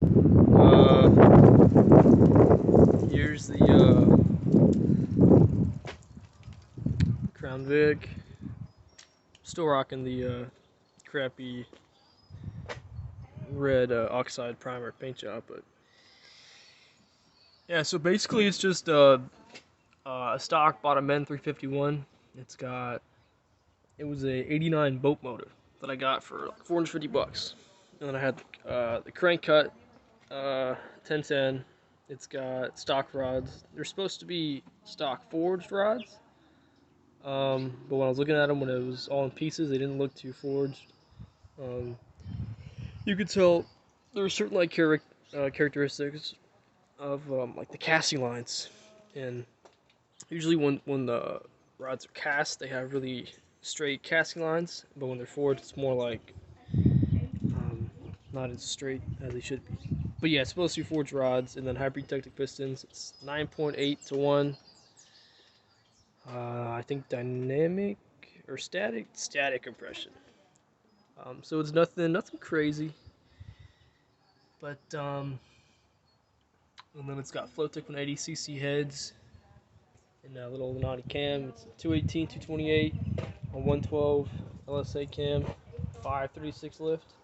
Uh, Here's the Crown Vic. Still rocking the crappy red oxide primer paint job, but yeah. So basically, it's just a stock bottom end 351. It's got it was a '89 boat motor that I got for like $450, and then I had the crank cut 1010. It's got stock rods. They're supposed to be stock forged rods, but when I was looking at them when it was all in pieces, they didn't look too forged. Um, you could tell there were certain like characteristics of like the casting lines, and usually when the rods are cast, they have really straight casting lines, but when they're forged, it's more like um, not as straight as they should be. But yeah, it's supposed to be forged rods, and then high protected pistons. It's 9.8 to 1. I think dynamic or static compression. So it's nothing crazy, but and then it's got float tech 180cc heads and a little naughty cam. It's 218, 228 on 112 LSA cam, 536 lift.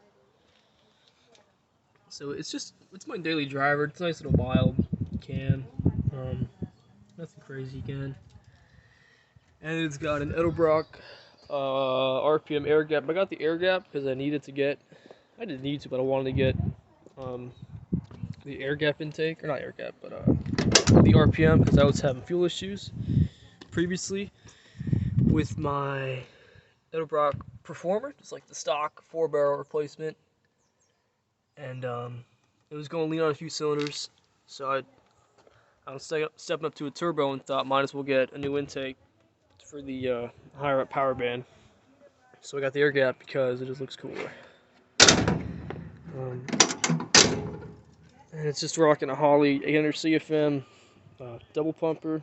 So it's my daily driver. It's a nice little mild cam. Um, Nothing crazy again. And it's got an Edelbrock RPM air gap. I got the air gap because I didn't need to, but I wanted to get um, the air gap intake, or not air gap, but the RPM because I was having fuel issues previously with my Edelbrock Performer, just like the stock 4-barrel replacement, and it was going to lean on a few cylinders, so I was stepping up to a turbo and thought might as well get a new intake for the higher up power band. So I got the air gap because it just looks cooler. Um, and it's just rocking a Holley 800 CFM double pumper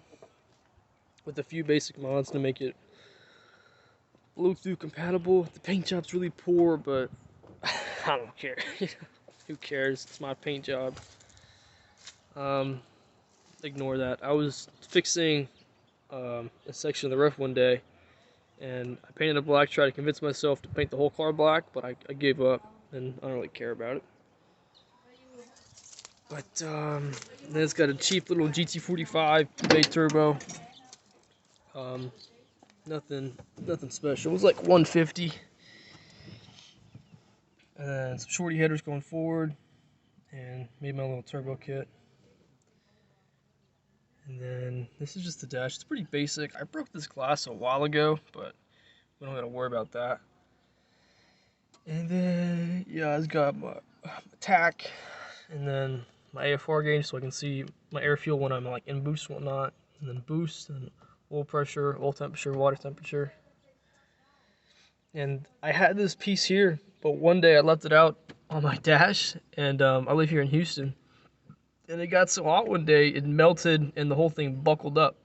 with a few basic mods to make it blow-through compatible. The paint job's really poor, but I don't care. Who cares? It's my paint job. Um, Ignore that. I was fixing a section of the roof one day, and I painted it black, tried to convince myself to paint the whole car black, but I gave up, and I don't really care about it. But then it's got a cheap little GT45 2-bay turbo. Um, nothing special. It was like 150. And some shorty headers going forward, and made my little turbo kit. And then this is just the dash. It's pretty basic. I broke this glass a while ago, but we don't gotta worry about that. And then yeah, it's got my tack, and then my AFR gauge so I can see my air fuel when I'm like in boost and whatnot, and then boost and oil pressure, oil temperature, water temperature. And I had this piece here, but one day I left it out on my dash, and I live here in Houston, and it got so hot one day it melted and the whole thing buckled up.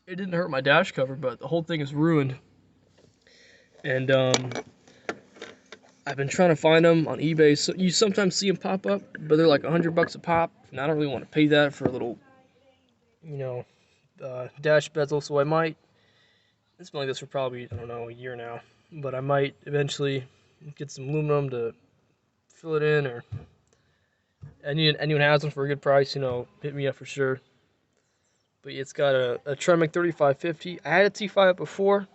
It didn't hurt my dash cover, but the whole thing is ruined. And I've been trying to find them on eBay. So you sometimes see them pop up, but they're like $100 a pop, and I don't really want to pay that for a little, you know, dash bezel. So I might. It's been like this for probably, I don't know, a year now, but I might eventually get some aluminum to fill it in, or anyone has them for a good price, hit me up for sure. But it's got a Tremec 3550. I had a T5 before,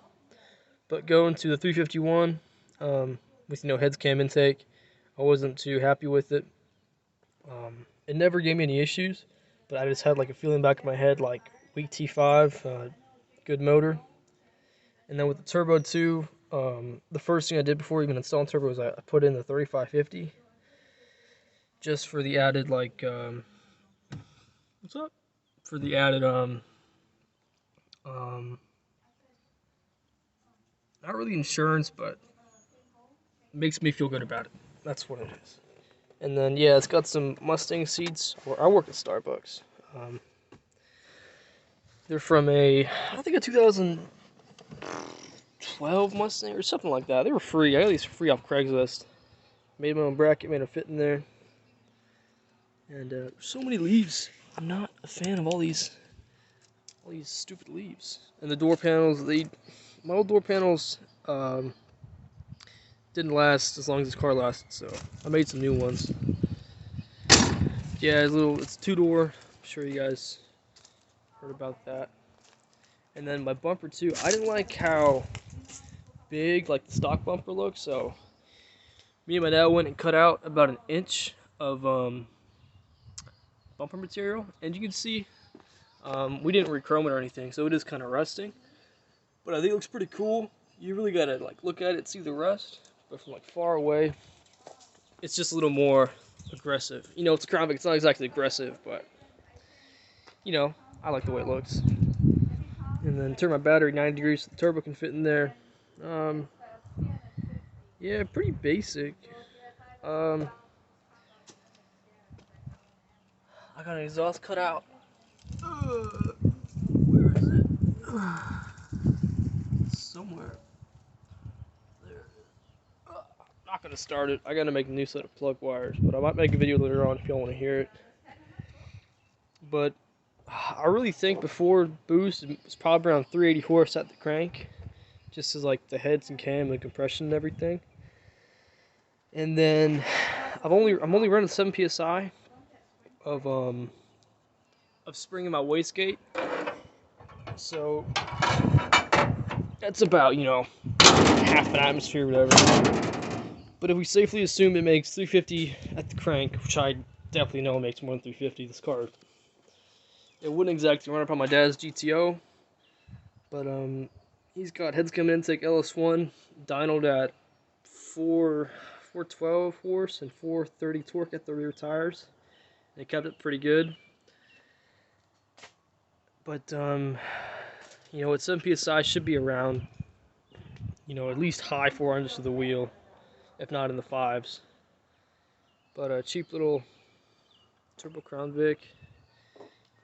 but going to the 351 with heads cam intake, I wasn't too happy with it. It never gave me any issues, but I just had like a feeling back in my head like weak T5, good motor. And then with the turbo too, the first thing I did before even installing turbo was I put in the 3550 just for the added what's up? For the added not really insurance, but it makes me feel good about it. That's what it is. And then yeah, it's got some Mustang seats. I work at Starbucks. They're from I think a 2012 Mustang or something like that. They were free. I got these free off Craigslist. Made my own bracket, made a fit in there. And so many leaves. I'm not a fan of all these stupid leaves. And the door panels, my old door panels didn't last as long as this car lasted, so I made some new ones. Yeah, it's two-door. I'm sure you guys heard about that. And then my bumper too. I didn't like how big like the stock bumper looks, so me and my dad went and cut out about an inch of bumper material, and you can see we didn't re-chrome it or anything, so it is kind of rusting. But I think it looks pretty cool. You really gotta like look at it, see the rust, but from like far away, it's just a little more aggressive. You know, it's a Crown Vic. It's not exactly aggressive, but you know, I like the way it looks. And then turn my battery 90 degrees so the turbo can fit in there. Yeah, pretty basic. I got an exhaust cut out. Where is it? Somewhere. There. Not gonna start it. I gotta make a new set of plug wires, but I might make a video later on if y'all want to hear it. But I really think before boost, it's probably around 380 horse at the crank, just as like the heads and cam and compression and everything. And then I'm only running 7 psi of spring in my wastegate, so that's about, you know, half an atmosphere, whatever. But if we safely assume it makes 350 at the crank, which I definitely know it makes more than 350, this car, it wouldn't exactly run up on my dad's GTO, but he's got heads coming intake LS1, dynoed at 412 horse and 430 torque at the rear tires. They kept it pretty good. But you know, at 7 psi should be around, you know, at least high 400s to the wheel, if not in the 5s. But a cheap little turbo Crown Vic.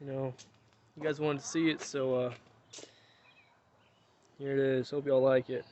You know, you guys wanted to see it, so here it is. Hope y'all like it.